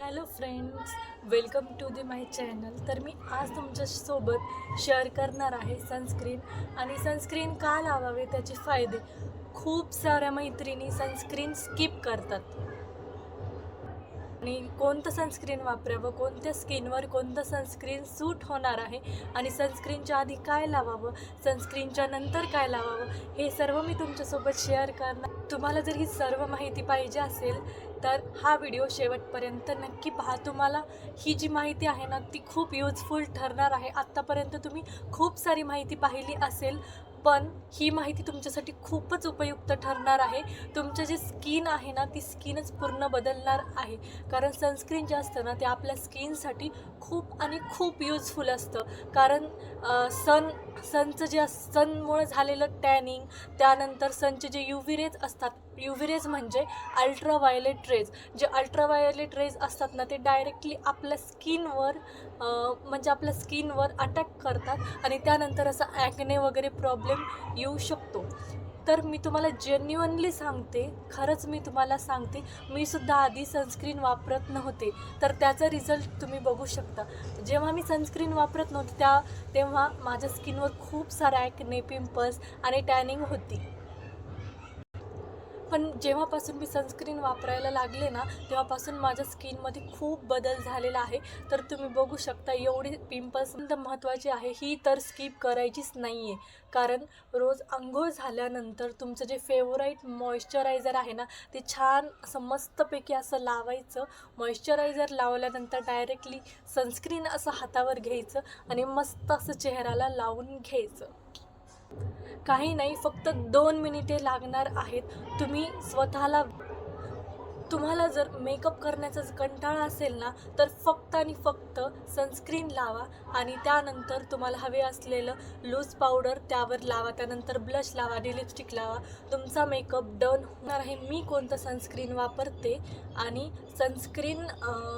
Hello friends, welcome to my channel. तर मी आज तुमच्यासोबत शेअर करणार आहे सनस्क्रीन. आणि सनस्क्रीन का लावावे त्याचे फायदे. खूप साऱ्या मैत्रिणी सनस्क्रीन स्किप करतात आणि कोणतं सनस्क्रीन वापरावं, कोणत्या स्किनवर कोणतं सनस्क्रीन सूट होणार आहे आणि सनस्क्रीनच्या आधी काय लावावं, सनस्क्रीनच्या नंतर काय लावावं, हे सर्व मी तुमच्यासोबत शेअर करणार. तुम्हाला जर ही सर्व माहिती पाहिजे असेल तर हा व्हिडिओ शेवटपर्यंत नक्की पहा. तुम्हाला ही जी माहिती आहे ना ती खूप युजफुल ठरणार आहे. आत्तापर्यंत तुम्ही खूप सारी माहिती पाहिली असेल, पण ही माहिती तुमच्यासाठी खूपच उपयुक्त ठरणार आहे. तुमचं जे स्किन आहे ना ती स्किनच पूर्ण बदलणार आहे. कारण सनस्क्रीन जे असतं ना ते आपल्या स्किनसाठी खूप आणि खूप युजफुल असतं. कारण सनचं जे सनमुळे झालेलं टॅनिंग, त्यानंतर सनचे जे UV रेज असतात, UV रेज म्हणजे अल्ट्राव्हायोलेट रेज. जे अल्ट्राव्हायोलेट रेज असतात ना ते डायरेक्टली आपल्या स्किनवर म्हणजे आपल्या स्किनवर अटॅक करतात आणि त्यानंतर असा ॲक्ने वगैरे प्रॉब्लेम येऊ शकतो. तर मी तुम्हाला जेन्युअनली सांगते, खरंच मी तुम्हाला सांगते, मी सुद्धा आधी सनस्क्रीन वापरत नव्हते. तर त्याचा रिझल्ट तुम्ही बघू शकता. जेव्हा मी सनस्क्रीन वापरत नव्हते तेव्हा माझ्या स्किनवर खूप सारा ॲक्ने, पिंपल्स आणि टॅनिंग होती. पण जेव्हापासून मी सनस्क्रीन वापरायला लागले ना तेव्हापासून माझ्या स्किनमध्ये खूप बदल झालेला आहे. तर तुम्ही बघू शकता एवढे पिंपल्स महत्त्वाचे आहे ही तर स्किप करायचीच नाही आहे. कारण रोज अंघोळ झाल्यानंतर तुमचं जे फेवराईट मॉइश्चरायझर आहे ना ते छान असं मस्तपैकी असं लावायचं. मॉइश्चरायझर लावल्यानंतर डायरेक्टली सनस्क्रीन असं हातावर घ्यायचं आणि मस्त असं चेहऱ्याला लावून घ्यायचं. काही नाही, फक्त 2 मिनिटे लागणार आहेत. तुम्हाला जर मेकअप करण्याचा कंटाळा असेल ना तर फक्त आणि फक्त सनस्क्रीन लावा आणि त्यानंतर तुम्हाला हवे असलेलं लूज पावडर त्यावर लावा, त्यानंतर ब्लश लावा आणि लिपस्टिक लावा. तुमचा मेकअप डन होणार आहे. मी कोणतं सनस्क्रीन वापरते आणि सनस्क्रीन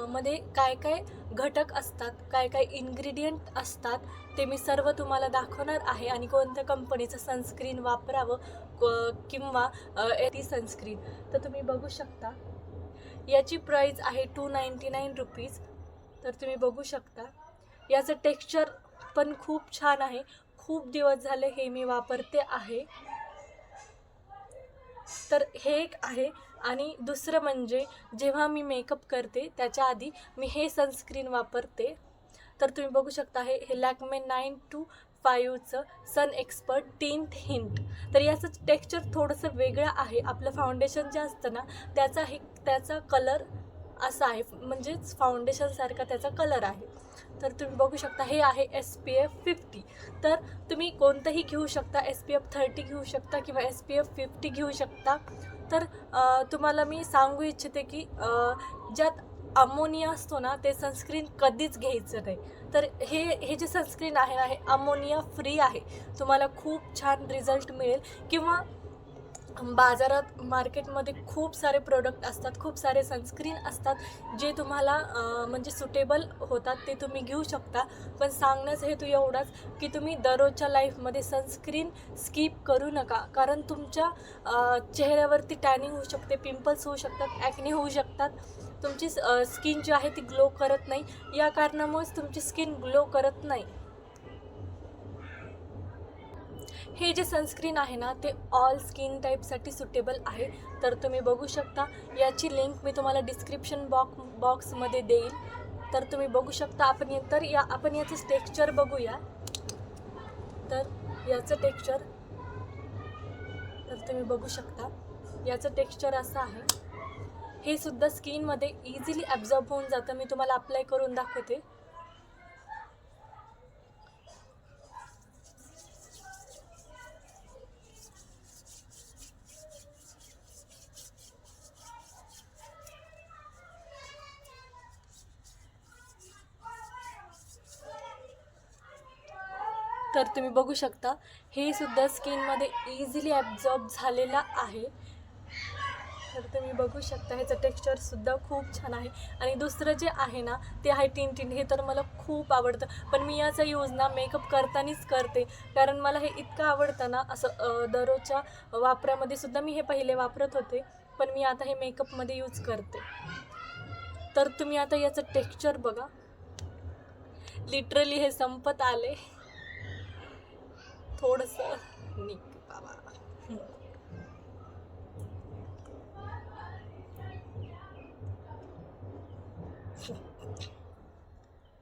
मध्ये काय काय घटक असतात, काय काय इन्ग्रेडियंट असतात ते मी सर्व तुम्हाला दाखवणार आहे. आणि कोणत्या कंपनीचं सनस्क्रीन वापरावं किंवा ती सनस्क्रीन. तर तुम्ही बघू शकता याची प्राईस आहे 299 रुपीज. तर तुम्ही बघू शकता याचं टेक्स्चर पण खूप छान आहे. खूप दिवस झाले हे मी वापरते आहे. तर हे एक आहे. आणि दुसरं म्हणजे जेव्हा मी मेकअप करते त्याच्या आधी मी हे सनस्क्रीन वापरते. तर तुम्ही बघू शकता हे लॅक्मे 925चं सन एक्सपर्ट टिंट हिंट. तर याचं टेक्स्चर थोडंसं वेगळं आहे. आपलं फाउंडेशन जे असतं ना त्याचा कलर असा आहे, म्हणजेच फाउंडेशनसारखा त्याचा कलर आहे. तर तुम्ही बघू शकता हे आहे SPF 50. तर तुम्ही कोणतंही घेऊ शकता, SPF 30 घेऊ शकता किंवा SPF 50 घेऊ शकता. तर तुम्हाला मी सांगू इच्छिते की ज्यात अमोनिया असतो ना ते सनस्क्रीन कधीच घ्यायचं नाही. तर हे जे सनस्क्रीन आहे ना हे अमोनिया फ्री आहे. तुम्हाला खूप छान रिझल्ट मिळेल. किंवा बाजारात मार्केटमध्ये खूप सारे प्रोडक्ट असतात, खूप सारे सनस्क्रीन असतात जे तुम्हाला म्हणजे सुटेबल होतात, ते तुम्ही घेऊ शकता. पण सांगण्याचा हेतू एवढाच की तुम्ही दररोजच्या लाईफमध्ये सनस्क्रीन स्किप करू नका. कारण तुमच्या चेहऱ्यावरती टॅनिंग होऊ शकते, पिंपल्स होऊ शकतात, ॲक्ने होऊ शकतात. तुमची स्किन जी आहे ती ग्लो करत नाही. या कारणामुळेच तुमची स्किन ग्लो करत नाही. हे जे सनस्क्रीन आहे ना ते ऑल स्किन टाईपसाठी सुटेबल आहे. तर तुम्ही बघू शकता. याची लिंक मी तुम्हाला डिस्क्रिप्शन बॉक्समध्ये देईल. तर तुम्ही बघू शकता. आपण याचं टेक्स्चर बघूया. तर याचं टेक्स्चर तुम्ही बघू शकता. याचं टेक्स्चर असं आहे. हे सुद्धा स्किनमध्ये इझिली ॲब्झॉर्ब होऊन जातं. मी तुम्हाला अप्लाय करून दाखवते. तर तुम्ही बघू शकता हे सुद्धा स्किनमध्ये इझिली ॲब्झॉर्ब झालेलं आहे. तर तुम्ही बघू शकता ह्याचं टेक्स्चरसुद्धा खूप छान आहे. आणि दुसरं जे आहे ना ते आहे टिंट. हे तर मला खूप आवडतं. पण मी याचा यूज ना मेकअप करतानाच करते. कारण मला हे इतकं आवडतं ना, असं दररोजच्या वापरामध्ये सुद्धा मी हे पहिले वापरत होते, पण मी आता हे मेकअपमध्ये यूज करते. तर तुम्ही आता याचं टेक्स्चर बघा, लिटरली हे संपत आले. थोडंसं निक बाबा.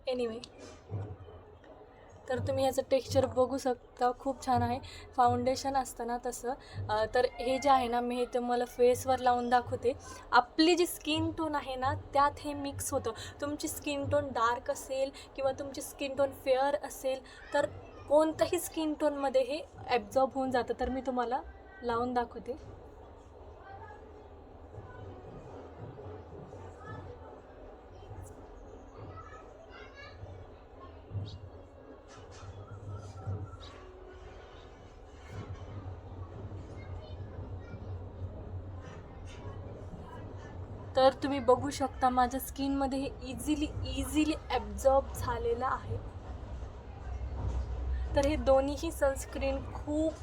एनिवे, तर तुम्ही ह्याचं टेक्स्चर बघू शकता, खूप छान आहे. फाउंडेशन असतं ना तसं. तर हे जे आहे ना, मी हे तुम्हाला फेसवर लावून दाखवते. आपली जी स्किन टोन आहे ना त्यात हे मिक्स होतं. तुमची स्किन टोन डार्क असेल किंवा तुमची स्किन टोन फेअर असेल तर कोणत्याही स्किन टोनमध्ये हे ॲब्झॉर्ब होऊन जातं. तर मी तुम्हाला लावून दाखवते. तर तुम्ही बघू शकता माझ्या स्किनमध्ये हे इझिली ॲब्झॉर्ब झालेलं आहे. तर हे दोन्हीही सनस्क्रीन खूप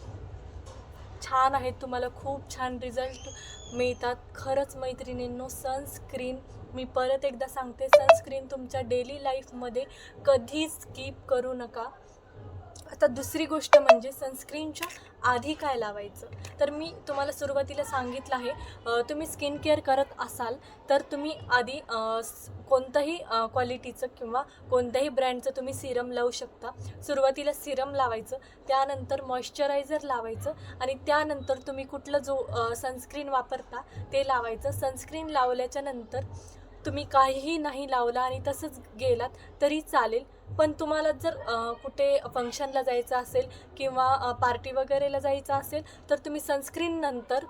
छान आहेत. तुम्हाला खूप छान रिझल्ट मिळतात. खरंच मैत्रिणींनो, सनस्क्रीन मी परत एकदा सांगते, सनस्क्रीन तुमच्या डेली लाईफमध्ये कधीच स्किप करू नका. आता दुसरी गोष्ट म्हणजे सनस्क्रीनच्या आधी काय लावायचं. तर मी तुम्हाला सुरुवातीला सांगितलं आहे, तुम्ही स्किन केअर करत असाल तर तुम्ही आधी कोणत्याही क्वालिटीचं किंवा कोणत्याही ब्रँडचं तुम्ही सिरम लावू शकता. सुरुवातीला सिरम लावायचं, त्यानंतर मॉइश्चरायझर लावायचं आणि त्यानंतर तुम्ही कुठलं जो सनस्क्रीन वापरता ते लावायचं. सनस्क्रीन लावल्याच्या नंतर तुम्ही काहीही नाही लावला आणि तसंच गेलात तरी चालेल. पण तुम्हाला जर कुठे फंक्शनला जायचं असेल किंवा पार्टी वगैरेला जायचं असेल तर तुम्ही सनस्क्रीन नंतर,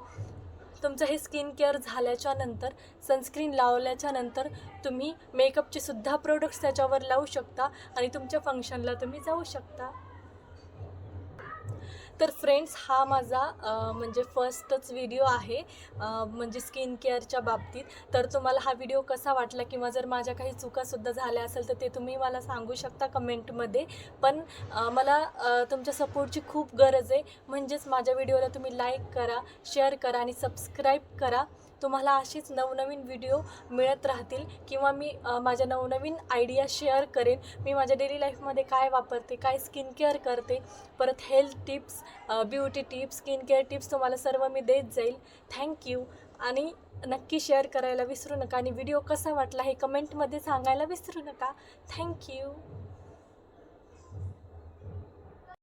तुमचं हे स्किन केअर झाल्याच्या नंतर, सनस्क्रीन लावल्याच्या नंतर तुम्ही मेकअपचे सुद्धा प्रोडक्ट्स त्याच्यावर लावू शकता आणि तुमच्या फंक्शनला तुम्ही जाऊ शकता. तर फ्रेंड्स, हा माझा म्हणजे फर्स्टच व्हिडिओ आहे म्हणजे स्किन केअरच्या बाबतीत. तर तुम्हाला हा व्हिडिओ कसा वाटला किंवा जर माझ्या काही चुकासुद्धा झाल्या असेल तर ते तुम्ही मला सांगू शकता कमेंटमध्ये. पण मला तुमच्या सपोर्टची खूप गरज आहे. म्हणजेच माझ्या व्हिडिओला तुम्ही लाईक करा, शेअर करा आणि सबस्क्राईब करा. तुम्हाला अशीच नवनवीन व्हिडिओ मिळत राहतील किंवा मी माझ्या नवनवीन आयडिया शेअर करेन. मी माझ्या डेली लाईफमध्ये काय वापरते, काय स्किन केअर करते, परत health tips, beauty tips, skin care tips तुम्हाला सर्व मी देत जाईल. थँक्यू. आणि नक्की शेअर करायला विसरू नका आणि व्हिडिओ कसा वाटला हे कमेंटमध्ये सांगायला विसरू नका. थँक्यू.